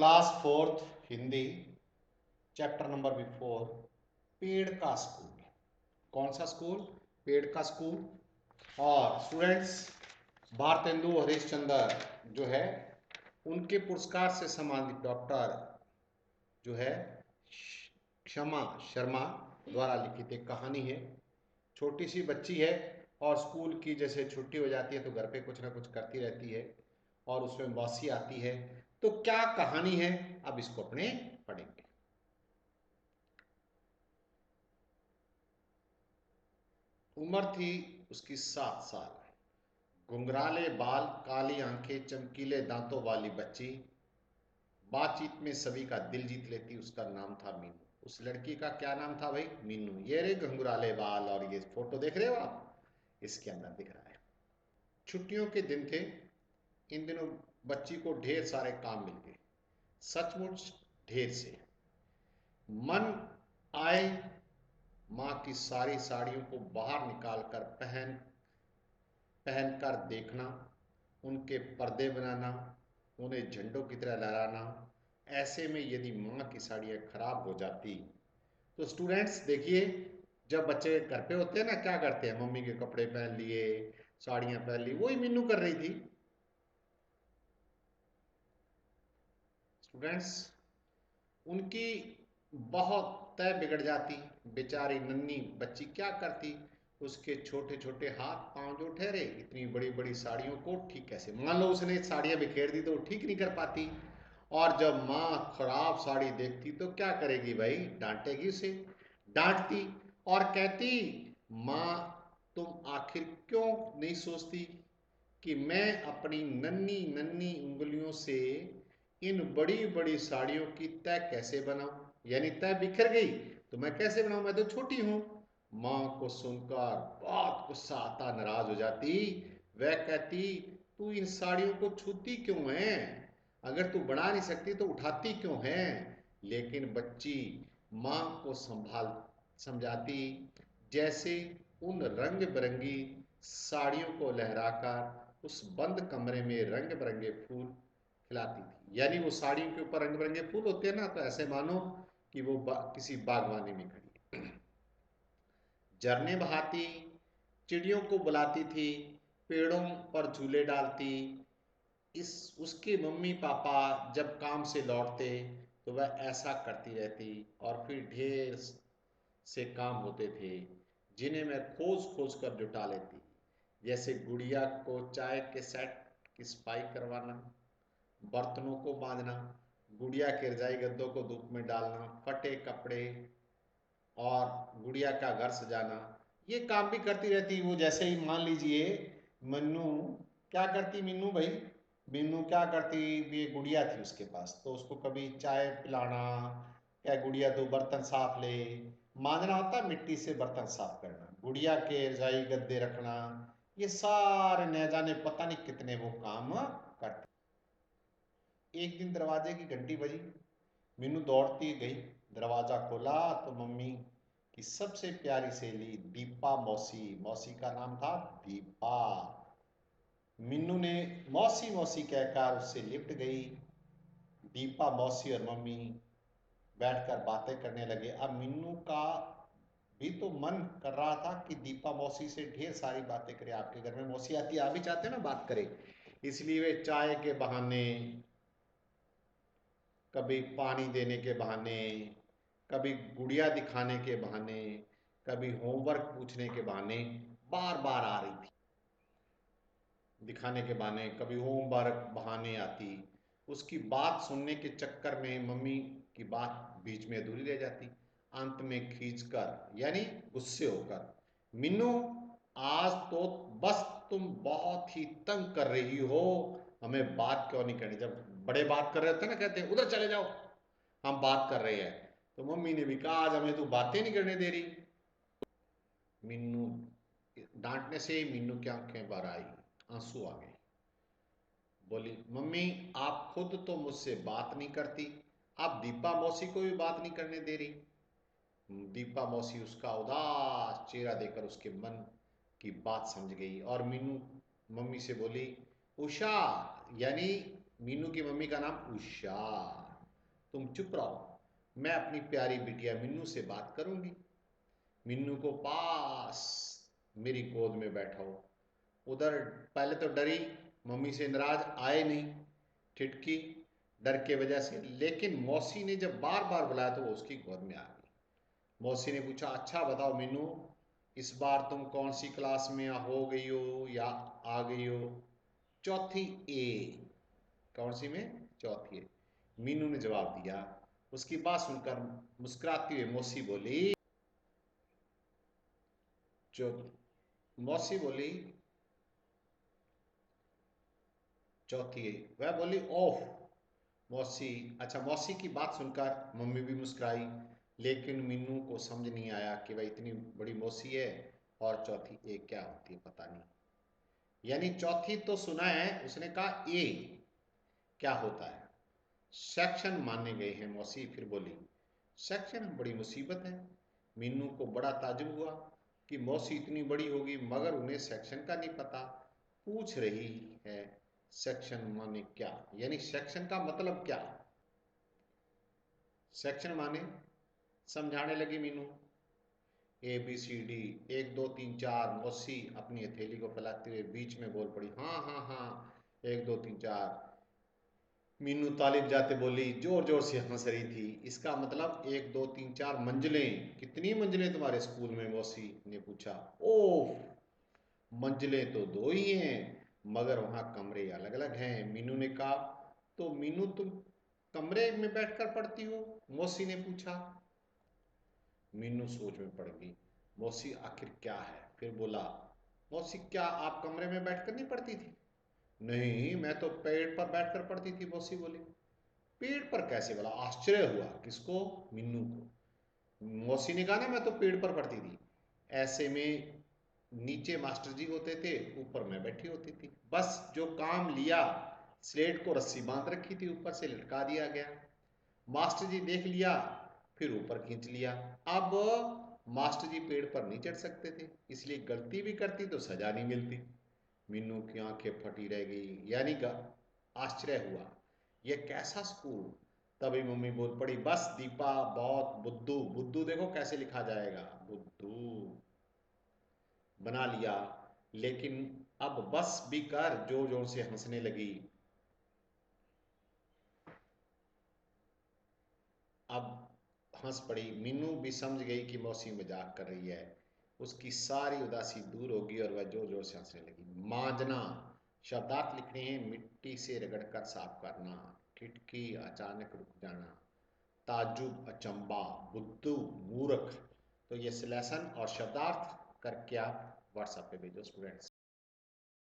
Class fourth Hindi chapter number 4 पेड़ का school. कौन सा स्कूल? पेड़ का स्कूल। और स्टूडेंट्स, भारतेंदु हरिश्चंद्र जो है उनके पुरस्कार से सम्मानित डॉक्टर जो है क्षमा शर्मा द्वारा लिखित एक कहानी है। छोटी सी बच्ची है और स्कूल की जैसे छुट्टी हो जाती है तो घर पे कुछ ना कुछ करती रहती है और उसमें मौसी आती है। तो क्या कहानी है, अब इसको अपने पढ़ेंगे। उम्र थी उसकी 7 साल। घुंघराले बाल, काली आंखें, चमकीले दांतों वाली बच्ची बातचीत में सभी का दिल जीत लेती। उसका नाम था मीनू। उस लड़की का क्या नाम था भाई? मीनू। ये रे घुंघराले बाल और ये फोटो देख रहे हो आप, इसके अंदर दिख रहा है। छुट्टियों के दिन थे। इन दिनों बच्ची को ढेर सारे काम मिल गए, सचमुच ढेर से। मन आए माँ की सारी साड़ियों को बाहर निकालकर पहन कर देखना, उनके पर्दे बनाना, उन्हें झंडों की तरह लहराना। ऐसे में यदि माँ की साड़ियाँ खराब हो जाती तो स्टूडेंट्स देखिए, जब बच्चे घर पे होते हैं ना, क्या करते हैं? मम्मी के कपड़े पहन लिए, साड़ियाँ पहन ली। वही मीनू कर रही थी स्टूडेंट्स। उनकी बहुत तय बिगड़ जाती। बेचारी नन्ही बच्ची क्या करती? उसके छोटे छोटे हाथ पांव जो ठहरे, इतनी बड़ी बड़ी साड़ियों को ठीक कैसे? मान लो उसने साड़ियां बिखेर दी तो वो ठीक नहीं कर पाती। और जब माँ खराब साड़ी देखती तो क्या करेगी भाई? डांटेगी उसे। डांटती और कहती, माँ तुम आखिर क्यों नहीं सोचती कि मैं अपनी नन्ही नन्ही उंगलियों से इन बड़ी बड़ी साड़ियों की तय कैसे बनाऊं? यानी तय बिखर गई तो मैं कैसे बनाऊं, मैं तो छोटी हूं। मां को सुनकर बहुत गुस्सा आता, नाराज हो जाती। वह कहती, तू इन साड़ियों को छूती क्यों है? अगर तू बना नहीं सकती तो उठाती क्यों है? लेकिन बच्ची मां को समझाती, जैसे उन रंग बिरंगी साड़ियों को लहराकर उस बंद कमरे में रंग बिरंगे फूल खिलाती थी। यानी वो साड़ियों के ऊपर रंग बिरंगे फूल होते हैं ना, तो ऐसे मानो कि वो किसी बागवानी में खड़ी है। झरने बहाती, चिड़ियों को बुलाती थी, पेड़ों पर झूले डालती। इस उसके मम्मी पापा जब काम से लौटते तो वह ऐसा करती रहती। और फिर ढेर से काम होते थे जिन्हें मैं खोज खोज कर जुटा लेती। जैसे गुड़िया को चाय के सेट की सफाई करवाना, बर्तनों को बांधना, गुड़िया के रजाई गद्दों को धूप में डालना, फटे कपड़े और गुड़िया का घर सजाना। ये काम भी करती रहती। वो जैसे ही मान लीजिए मन्नू क्या करती, मीनू भाई, मीनू क्या करती, ये गुड़िया थी उसके पास तो उसको कभी चाय पिलाना, क्या गुड़िया तो बर्तन साफ ले, मांजना होता मिट्टी से बर्तन साफ करना, गुड़िया के रजाई गद्दे रखना, ये सारे न जाने पता नहीं कितने वो काम करती। एक दिन दरवाजे की घंटी बजी। मीनू दौड़ती गई, दरवाजा खोला तो मम्मी की सबसे प्यारी सहेली दीपा मौसी, मौसी का नाम था दीपा। मीनू ने मौसी मौसी कहकर उससे लिपट गई। दीपा मौसी और मम्मी बैठकर बातें करने लगे। अब मीनू का भी तो मन कर रहा था कि दीपा मौसी से ढेर सारी बातें करे। आपके घर में मौसी आती है, आप भी चाहते हैं ना बात करे, इसलिए वे चाय के बहाने, कभी पानी देने के बहाने, कभी गुड़िया दिखाने के बहाने, कभी होमवर्क पूछने के बहाने बार बार आ रही थी। दिखाने के बहाने, कभी होमवर्क बहाने आती। उसकी बात सुनने के चक्कर में मम्मी की बात बीच में अधूरी रह जाती। अंत में खींचकर यानी गुस्से होकर, मिन्नू आज तो बस तुम बहुत ही तंग कर रही हो, हमें बात क्यों नहीं करनी? जब बड़े बात कर रहे होते ना, कहते उधर चले जाओ, हम बात कर रहे हैं। तो मम्मी ने भी कहा, आज हमें तो बातें नहीं करने दे रही। मीनू डांटने से मीनू की आंखें बाहर आई, आंसू आ गए। बोली, मम्मी आप खुद तो मुझसे बात नहीं करती, आप दीपा मौसी को भी बात नहीं करने दे रही। दीपा मौसी उसका उदास चेहरा देखकर उसके मन की बात समझ गई और मीनू मम्मी से बोली, उषा, यानी मीनू की मम्मी का नाम उषा, तुम चुप रहो, मैं अपनी प्यारी बिटिया मिन्नू से बात करूंगी। मिन्नू को पास मेरी गोद में बैठाओ। उधर पहले तो डरी, मम्मी से नाराज, आए नहीं, ठिठकी डर के वजह से, लेकिन मौसी ने जब बार बार बुलाया तो वो उसकी गोद में आ गई। मौसी ने पूछा, अच्छा बताओ मिन्नू, इस बार तुम कौन सी क्लास में हो गई हो या आ गई हो? चौथी ए। कौन सी में? चौथी ए। मीनू ने जवाब दिया। उसकी बात सुनकर मुस्कुराती हुई जो मौसी बोली, चौथी ए। वह बोली, ओह मौसी। अच्छा, मौसी की बात सुनकर मम्मी भी मुस्कुराई, लेकिन मीनू को समझ नहीं आया कि वह इतनी बड़ी मौसी है और चौथी ए क्या होती है, पता नहीं। यानी चौथी तो सुना है, उसने कहा ए क्या होता है? सेक्शन माने गए हैं। मौसी फिर बोली, सेक्शन बड़ी मुसीबत है। मीनू को बड़ा ताजुब हुआ कि मौसी इतनी बड़ी होगी मगर उन्हें सेक्शन का नहीं पता। पूछ रही है सेक्शन माने क्या, यानी सेक्शन का मतलब क्या? सेक्शन माने, समझाने लगी Meenu. A B C D, एक दो तीन चार। मौसी अपनी हथेली को फैलाते हुए बीच में बोल पड़ी, हाँ हाँ हाँ, एक दो तीन चार। मीनू तालिब जाते बोली, जोर जोर से हंस रही थी। इसका मतलब एक दो तीन चार मंजिलें। कितनी मंजिलें तुम्हारे स्कूल में? मौसी ने पूछा। ओह, मंजिलें तो दो ही हैं, मगर वहां कमरे अलग अलग हैं, मीनू ने कहा। तो मीनू, तुम कमरे में बैठकर पढ़ती हो? मौसी ने पूछा। मीनू सोच में पड़ गई, मौसी आखिर क्या है? फिर बोला, मौसी क्या आप कमरे में बैठकर नहीं पढ़ती थी? नहीं, मैं तो पेड़ पर बैठकर पढ़ती थी, मौसी बोली। पेड़ पर कैसे? बोला। आश्चर्य हुआ किसको? मीनू को। मौसी ने कहा ना, मैं तो पेड़ पर पढ़ती थी। ऐसे में नीचे मास्टर जी होते थे, ऊपर मैं बैठी होती थी, बस जो काम लिया, स्लेट को रस्सी बांध रखी थी, ऊपर से लटका दिया गया। मास्टर जी देख लिया, फिर ऊपर खींच लिया। अब मास्टर जी पेड़ पर नहीं चढ़ सकते थे, इसलिए गलती भी करती तो सजा नहीं मिलती। मीनू की आंखें फटी रह गई, यानी का आश्चर्य हुआ, यह कैसा स्कूल? तभी मम्मी बोल पड़ी, बस दीपा, बहुत बुद्धू। बुद्धू देखो कैसे लिखा जाएगा, बुद्धू बना लिया। लेकिन अब बस भी कर। जोर जोर से हंसने लगी। अब हंस पड़ी। मीनू भी समझ गई कि मौसी मजाक कर रही है। उसकी सारी उदासी दूर होगी और वह जोर जोर से हंसने लगी। मांजना, शब्दार्थ लिखने हैं, मिट्टी से रगड़कर साफ करना। ठिठकी, अचानक रुक जाना। ताजुब, अचंबा। बुद्धू, मूर्ख। तो ये लेसन और शब्दार्थ करके आप व्हाट्सएप पे भेजो स्टूडेंट्स।